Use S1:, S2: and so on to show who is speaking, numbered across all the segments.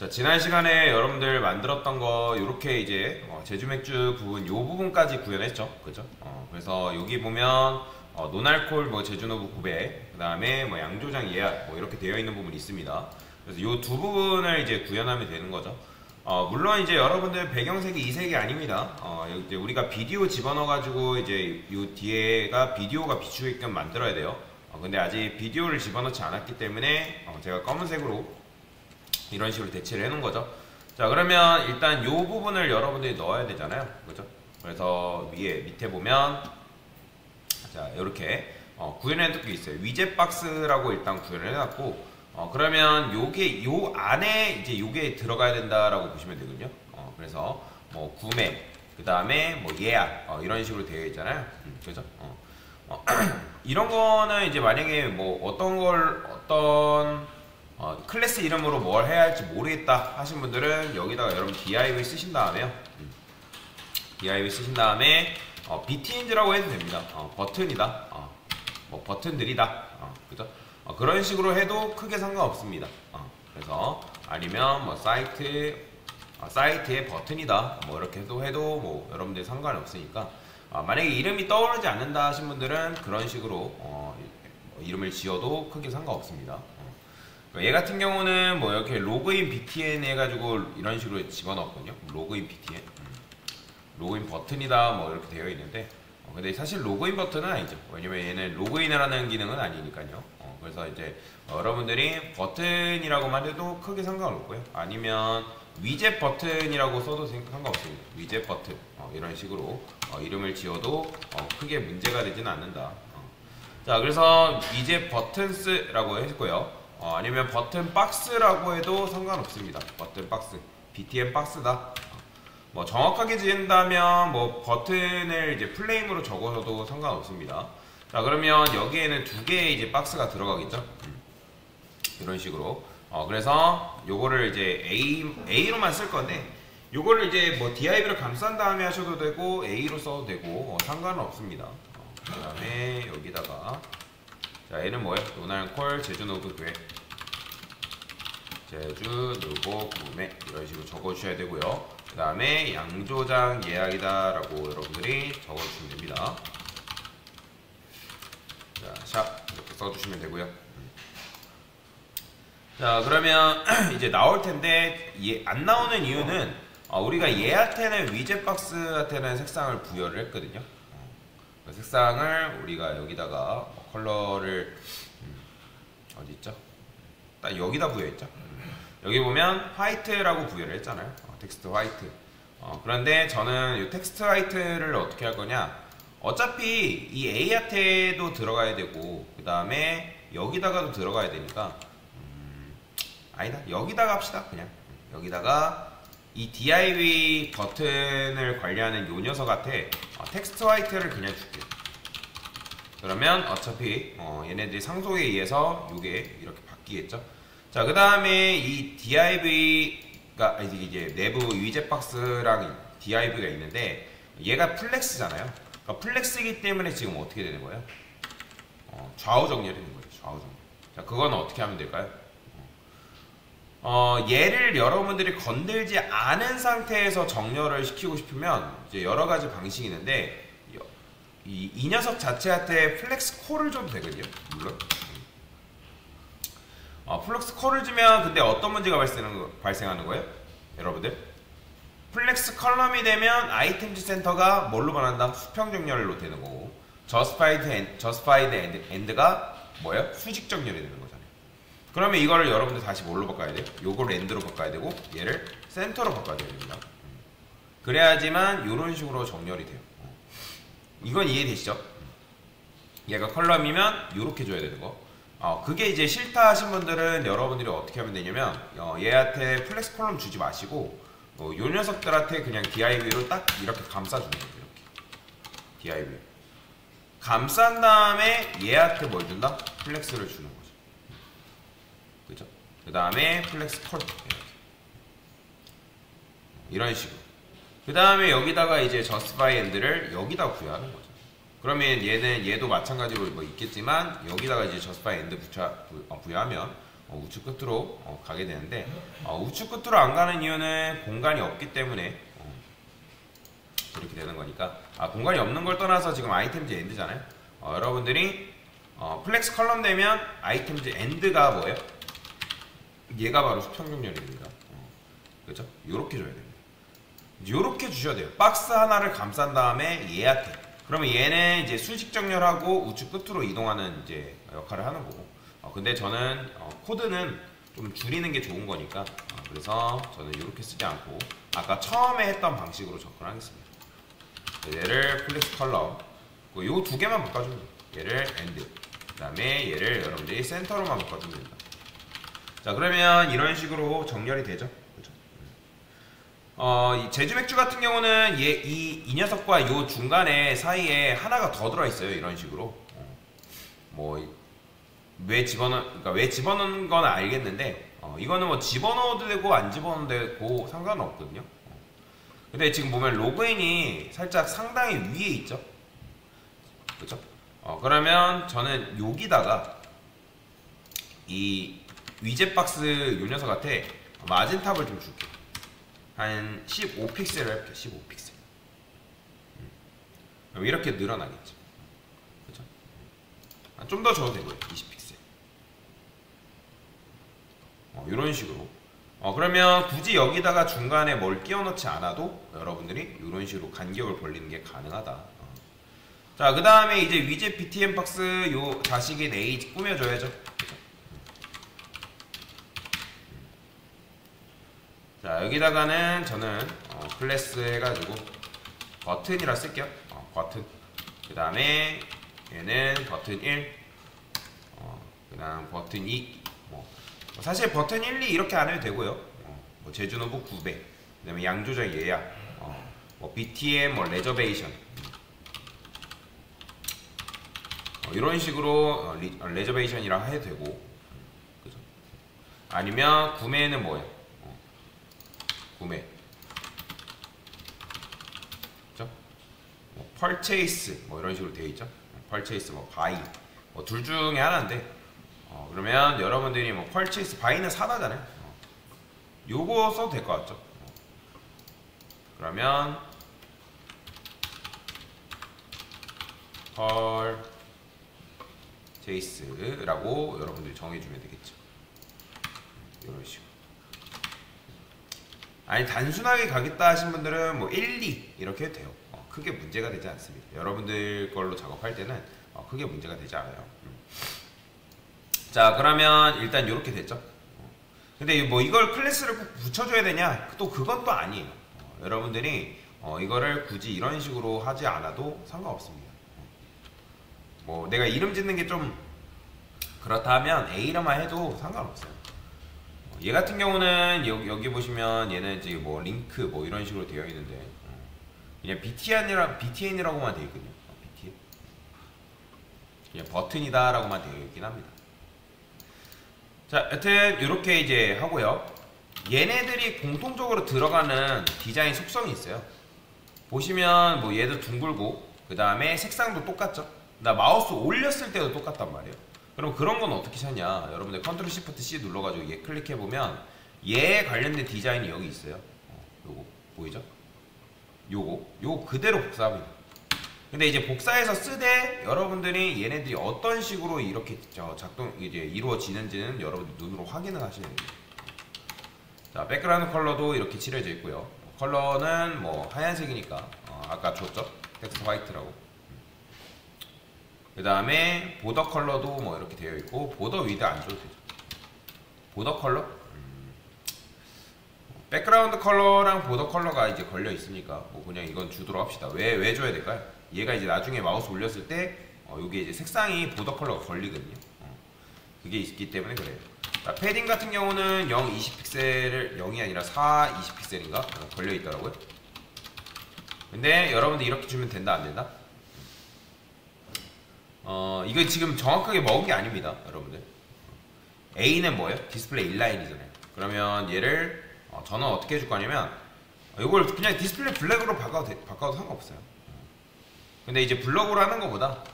S1: 자, 지난 시간에 여러분들 만들었던 거 이렇게 이제 제주 맥주 부분 요 부분까지 구현했죠, 그죠? 그래서 여기 보면 노날콜 뭐 제주노브 900, 그다음에 뭐 양조장 예약 뭐 이렇게 되어 있는 부분이 있습니다. 그래서 요 두 부분을 이제 구현하면 되는 거죠. 물론 이제 여러분들 배경색이 이 색이 아닙니다. 이제 우리가 비디오 집어넣어가지고 이제 요 뒤에가 비디오가 비추게끔 만들어야 돼요. 근데 아직 비디오를 집어넣지 않았기 때문에 제가 검은색으로 이런 식으로 대체를 해놓은 거죠. 자, 그러면 일단 요 부분을 여러분들이 넣어야 되잖아요, 그죠? 그래서 밑에 보면 자, 이렇게 구현해놓은 게 있어요. 위젯 박스라고 일단 구현을 해놨고, 그러면 요게 요 안에 이제 요게 들어가야 된다라고 보시면 되거든요. 그래서 뭐 구매, 그 다음에 뭐 예약 이런 식으로 되어 있잖아요, 그죠? 이런 거는 이제 만약에 뭐 어떤 클래스 이름으로 뭘 해야 할지 모르겠다 하신 분들은 여기다가 여러분 div 쓰신 다음에요. div 쓰신 다음에 btn라고 해도 됩니다. 버튼이다. 뭐 버튼들이다. 그죠? 그런 식으로 해도 크게 상관없습니다. 그래서 아니면 뭐 사이트의 버튼이다. 뭐 이렇게 해도 뭐 여러분들 상관이 없으니까 만약에 이름이 떠오르지 않는다 하신 분들은 그런 식으로 이름을 지어도 크게 상관없습니다. 얘 같은 경우는 뭐 이렇게 로그인 btn 해가지고 이런 식으로 집어넣었거든요. 로그인 btn, 로그인 버튼이다 뭐 이렇게 되어 있는데, 근데 사실 로그인 버튼은 아니죠. 왜냐면 얘는 로그인을 하는 기능은 아니니까요. 그래서 이제 여러분들이 버튼이라고만 해도 크게 상관없고요. 아니면 위젯 버튼이라고 써도 상관없습니다. 위젯 버튼 이런 식으로 이름을 지어도 크게 문제가 되지는 않는다. 자, 그래서 위젯 버튼스라고 했고요. 아니면 버튼 박스라고 해도 상관없습니다. 버튼 박스, btn 박스다. 뭐 정확하게 지은다면 뭐 버튼을 이제 플레임으로 적어서도 상관없습니다. 자, 그러면 여기에는 두 개의 이제 박스가 들어가겠죠. 이런 식으로. 그래서 요거를 이제 A로만 쓸 건데, 요거를 이제 뭐 div를 감싼 다음에 하셔도 되고 A로 써도 되고 상관은 없습니다. 그 다음에 여기다가 자, 얘는 뭐예요? 노날콜 제주노브 구매, 제주노브 구매 이런 식으로 적어주셔야 되고요. 그 다음에 양조장 예약이다 라고 여러분들이 적어주시면 됩니다. 자, 샵 이렇게 써주시면 되고요. 자, 그러면 이제 나올 텐데 안 나오는 이유는 우리가 얘한테는 위젯 박스한테는 색상을 부여를 했거든요. 그 색상을 우리가 여기다가 컬러를 어디 있죠? 딱 여기다 부여했죠. 여기 보면 화이트라고 부여를 했잖아요. 텍스트 화이트. 그런데 저는 이 텍스트 화이트를 어떻게 할 거냐? 어차피 이 A한테도 들어가야 되고 그 다음에 여기다가도 들어가야 되니까 아니다. 여기다가 합시다. 그냥 여기다가 이 div 버튼을 관리하는 요 녀석한테 텍스트 화이트를 그냥 줄게요. 그러면 어차피 얘네들이 상속에 의해서 요게 이렇게 바뀌겠죠. 자, 그 다음에 이 div가 이제 내부 위젯 박스랑 div가 있는데 얘가 플렉스잖아요. 그러니까 플렉스이기 때문에 지금 어떻게 되는 거예요? 좌우 정렬이 되는 거죠. 좌우 정렬. 자, 그건 어떻게 하면 될까요? 얘를 여러분들이 건들지 않은 상태에서 정렬을 시키고 싶으면 이제 여러 가지 방식이 있는데 이 녀석 자체한테 플렉스 콜을 줘도 되거든요. 물론 플렉스 콜을 주면 근데 어떤 문제가 발생하는 거예요? 여러분들 플렉스 컬럼이 되면 아이템즈 센터가 뭘로 변한다? 수평 정렬로 되는 거고 저스파이드 엔드가 뭐예요? 수직 정렬이 되는 거잖아요. 그러면 이거를 여러분들 다시 뭘로 바꿔야 돼요? 요걸 엔드로 바꿔야 되고 얘를 센터로 바꿔야 됩니다. 그래야지만 이런 식으로 정렬이 돼요. 이건 이해되시죠? 얘가 컬럼이면 이렇게 줘야 되는 거. 그게 이제 싫다 하신 분들은 여러분들이 어떻게 하면 되냐면 얘한테 플렉스 컬럼 주지 마시고 요 녀석들한테 그냥 div로 딱 이렇게 감싸주는 거예요. 이렇게 div 감싼 다음에 얘한테 뭘 준다? 플렉스를 주는 거죠. 그죠? 그 다음에 플렉스 컬 이런 식으로. 그 다음에 여기다가 이제 justify end를 여기다 부여하는 거죠. 그러면 얘도 마찬가지로 뭐 있겠지만 여기다가 이제 justify end 부여하면 우측 끝으로 가게 되는데, 우측 끝으로 안 가는 이유는 공간이 없기 때문에 이렇게 되는 거니까. 공간이 없는 걸 떠나서 지금 아이템즈 엔드잖아요. 여러분들이 플렉스 컬럼 되면 아이템즈 엔드가 뭐예요? 얘가 바로 수평정렬입니다. 그렇죠? 요렇게 줘야 됩니다. 요렇게 주셔야 돼요. 박스 하나를 감싼 다음에 얘한테, 그러면 얘는 이제 수직 정렬하고 우측 끝으로 이동하는 이제 역할을 하는 거고. 근데 저는 코드는 좀 줄이는 게 좋은 거니까, 그래서 저는 이렇게 쓰지 않고 아까 처음에 했던 방식으로 접근하겠습니다. 얘를 플렉스 컬럼, 요 두 개만 바꿔주면 돼요. 얘를 엔드, 그 다음에 얘를 여러분들이 센터로만 바꿔주면 됩니다. 자, 그러면 이런 식으로 정렬이 되죠. 그렇죠? 이 제주 맥주 같은 경우는 이 녀석과 요 중간에 사이에 하나가 더 들어있어요. 이런 식으로. 왜 집어넣은 건 알겠는데, 이거는 뭐 집어넣어도 되고 안 집어넣어도 되고 상관은 없거든요. 근데 지금 보면 로그인이 살짝 상당히 위에 있죠. 그렇죠? 그러면 저는 여기다가 이 위젯 박스 요 녀석한테 마진탑을 좀 줄게요. 한 15픽셀을 해볼게요. 15픽셀. 그럼 이렇게 늘어나겠죠. 그렇죠? 좀 더 줘도 되고요. 20픽셀. 이런 식으로. 그러면 굳이 여기다가 중간에 뭘 끼워 넣지 않아도 여러분들이 이런 식으로 간격을 벌리는 게 가능하다. 자, 그 다음에 이제 위젯 BTM 박스 요 자식인 A 꾸며줘야죠. 그렇죠? 자, 여기다가는 저는 클래스 해가지고 버튼이라 쓸게요. 버튼. 그 다음에 얘는 버튼 1, 그 다음 버튼 2. 사실 버튼 1, 2 이렇게 안 해도 되고요. 제주노브 900, 그 다음에 양조절 예약, BTM, 레저베이션, 이런 식으로 레저베이션이라 해도 되고, 그죠? 아니면 구매는 뭐예요? 구매, 그죠? purchase 이런 식으로 되어 있죠. purchase, buy, 둘 중에 하나인데. 그러면 여러분들이 purchase, buy는 사다잖아요. 요거 써도 될 것 같죠? 그러면 purchase라고 여러분들이 정해주면 되겠죠. 이런 식으로. 아니, 단순하게 가겠다 하신 분들은 1, 2 이렇게 해도 돼요. 크게 문제가 되지 않습니다. 여러분들 걸로 작업할 때는 크게 문제가 되지 않아요. 자, 그러면 일단 이렇게 됐죠. 근데 이걸 클래스를 꼭 붙여줘야 되냐? 또 그건 또 아니에요. 여러분들이 이거를 굳이 이런 식으로 하지 않아도 상관없습니다. 내가 이름 짓는 게 좀 그렇다 하면 A 이름만 해도 상관없어요. 얘 같은 경우는 여기 보시면 얘는 이제 링크 이런 식으로 되어 있는데, 그냥 BTN이라고만 되어 있거든요. BTN. 그냥 버튼이다라고만 되어 있긴 합니다. 자, 여튼 이렇게 이제 하고요. 얘네들이 공통적으로 들어가는 디자인 속성이 있어요. 보시면 얘도 둥글고, 그 다음에 색상도 똑같죠. 나 마우스 올렸을 때도 똑같단 말이에요. 그럼 그런 건 어떻게 찾냐? 여러분들 컨트롤 시프트 C 눌러가지고 얘 클릭해 보면 얘에 관련된 디자인이 여기 있어요. 요거 보이죠? 요거 그대로 복사합니다. 근데 이제 복사해서 쓰되 여러분들이 얘네들이 어떤 식으로 이렇게 이제 이루어지는지는 여러분들 눈으로 확인을 하셔야 됩니다. 자, 백그라운드 컬러도 이렇게 칠해져 있고요. 컬러는 하얀색이니까 아까 줬죠? 텍스트 화이트라고. 그 다음에 보더 컬러도 이렇게 되어 있고, 보더 위드 안 줘도 되죠. 보더 컬러? 백그라운드 컬러랑 보더 컬러가 이제 걸려 있으니까 그냥 이건 주도록 합시다. 왜 줘야 될까요? 얘가 이제 나중에 마우스 올렸을 때 이게 이제 색상이 보더 컬러가 걸리거든요. 그게 있기 때문에 그래요. 자, 패딩 같은 경우는 0, 20픽셀을 0이 아니라 4, 20픽셀인가 걸려 있더라고요. 근데 여러분들 이렇게 주면 된다 안 된다? 이거 지금 정확하게 먹은 게 아닙니다, 여러분들. A는 뭐예요? 디스플레이 인라인이잖아요. 그러면 얘를 저는 어떻게 해줄 거냐면 이걸 그냥 디스플레이 블랙으로 바꿔도 상관없어요. 근데 이제 블럭으로 하는 것보다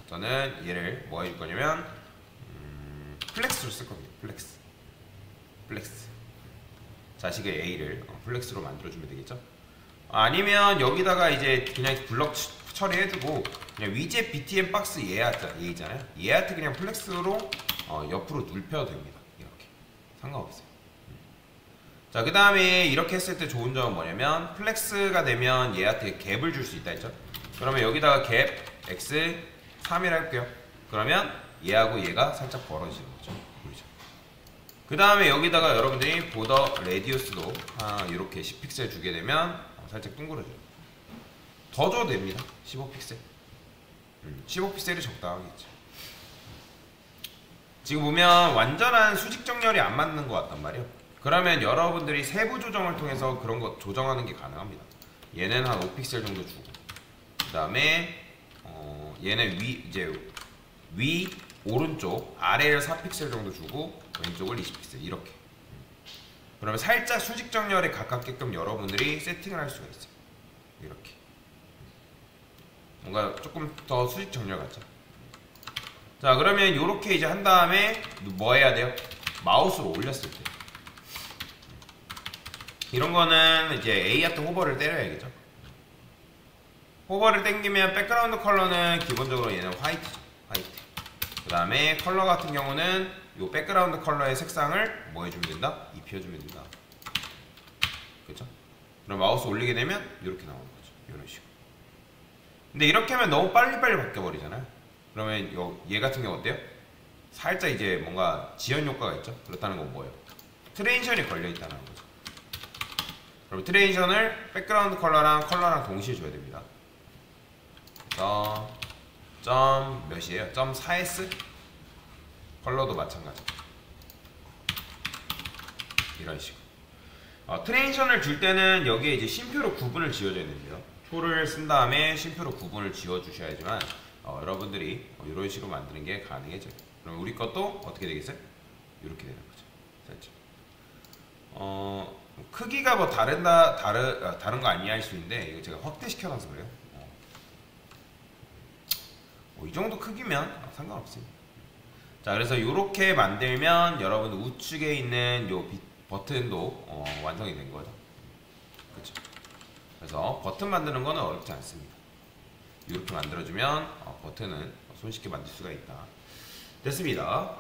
S1: 저는 얘를 뭐 해줄 거냐면 플렉스로 쓸 겁니다. 플렉스. 플렉스. 자식의 A를 플렉스로 만들어주면 되겠죠. 아니면 여기다가 이제 그냥 블럭 처리해주고 그냥 위젯 BTM 박스 얘잖아요. 얘한테 그냥 플렉스로 옆으로 눕혀도 됩니다. 이렇게 상관없어요. 자, 그 다음에 이렇게 했을 때 좋은 점은 뭐냐면 플렉스가 되면 얘한테 갭을 줄 수 있다 했죠. 그러면 여기다가 갭 x 3이라 할게요. 그러면 얘하고 얘가 살짝 벌어지는 거죠. 보이죠? 그 다음에 여기다가 여러분들이 보더 레디우스도 이렇게 10픽셀 주게 되면 살짝 둥그러져요. 더 줘도 됩니다. 15픽셀. 15픽셀이 적당하겠죠. 지금 보면 완전한 수직 정렬이 안 맞는 것 같단 말이에요. 그러면 여러분들이 세부 조정을 통해서 그런 거 조정하는 게 가능합니다. 얘는 한 5픽셀 정도 주고, 그 다음에 얘는 위 오른쪽 아래를 4픽셀 정도 주고 왼쪽을 20픽셀 이렇게. 그러면 살짝 수직 정렬에 가깝게끔 여러분들이 세팅을 할 수가 있어요. 이렇게 뭔가 조금 더 수직 정렬 같죠. 자, 그러면 이렇게 이제 한 다음에 뭐 해야 돼요? 마우스로 올렸을 때 이런 거는 이제 A하트 호버를 때려야겠죠. 호버를 당기면 백그라운드 컬러는 기본적으로 얘는 화이트죠. 화이트. 그 다음에 컬러 같은 경우는 이 백그라운드 컬러의 색상을 뭐 해주면 된다? 입혀주면 된다. 그렇죠? 그럼 마우스 올리게 되면 이렇게 나오는 거죠. 이런 식으로. 근데 이렇게 하면 너무 빨리빨리 바뀌어버리잖아요. 그러면 얘 같은 경우 어때요? 살짝 이제 뭔가 지연 효과가 있죠. 그렇다는 건 뭐예요? 트랜지션이 걸려있다는 거죠. 그럼 트랜지션을 백그라운드 컬러랑 동시에 줘야 됩니다. 그래서 점 몇이에요? 점 4s? 컬러도 마찬가지. 이런 식으로. 트랜지션을 줄 때는 여기에 이제 쉼표로 구분을 지어줘야 됩니다. 표를 쓴 다음에 쉼표로 구분을 지어주셔야지만 여러분들이 이런 식으로 만드는 게 가능해져요. 그럼 우리 것도 어떻게 되겠어요? 이렇게 되는 거죠. 살짝. 크기가 뭐 다른 거 아니야 할 수 있는데 이거 제가 확대시켜놔서 그래요. 이 정도 크기면 상관없습니다. 자, 그래서 이렇게 만들면 여러분 우측에 있는 요 버튼도 완성이 된 거죠. 그렇죠? 그래서 버튼 만드는 거는 어렵지 않습니다. 이렇게 만들어주면 버튼은 손쉽게 만들 수가 있다. 됐습니다.